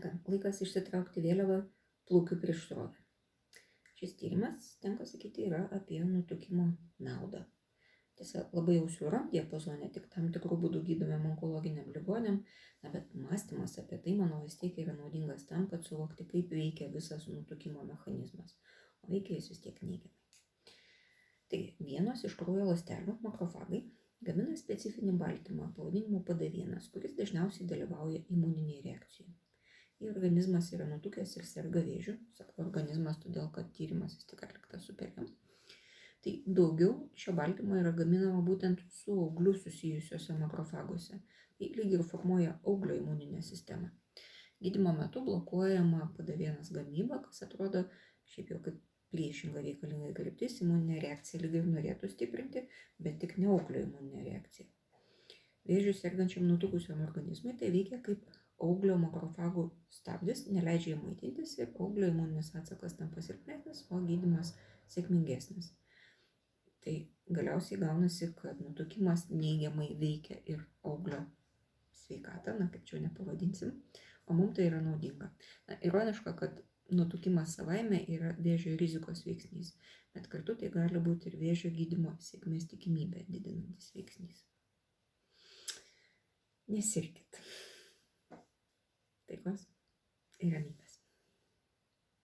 Laikas išsitraukti vėliavą plaukiu prieš srovę. Šis tyrimas, tenka sakyti, yra apie nutukimo naudą. Tiesa, labai jau siauram diapazone, tik tam tikrų būdų gydomiem onkologiniam ligoniam, bet mąstymas apie tai, manau, vis tiek yra naudingas tam, kad suvokti, kaip veikia visas nutukimo mechanizmas. O veikia jis vis tiek neigiamai. Taigi, vienos iš kraujo ląstelių, makrofagai, gamina specifinį baltymą pavadinimu PD1, kuris dažniausiai dalyvauja imuninėje reakcijoje. Jei organizmas yra nutukęs ir serga vėžiu, sakau organizmas, todėl kad tyrimas vis tik atliktas su pelėm, tai daugiau šio baltymo yra gaminama būtent su augliu susijusiuose makrofaguose. Tai lyg ir formuoja auglio imuninę sistemą. Gydymo metu blokuojama PD1 gamyba, kas atrodo šiaip jau kaip priešinga reikalinga kryptis, imuninė reakcija lyg ir norėtų stiprinti, bet tik ne auglio imuninė reakcija. Vėžiu sergančiam nutukusiam organizmui tai veikia kaip auglio makrofagų stabdis, neleidžia jam maitintis ir auglio imuninis atsakas tampa silpnesnis, o gydymas sėkmingesnis. Tai galiausiai gaunasi, kad nutukimas neigiamai veikia ir auglio sveikatą, kaip čia nepavadinsim, o mums tai yra naudinga. Ironiška, kad nutukimas savaime yra vėžio rizikos veiksnys, bet kartu tai gali būti ir vėžio gydymo sėkmės tikimybę didinantis veiksnys. Nesirkit. Taikos ir ramybės.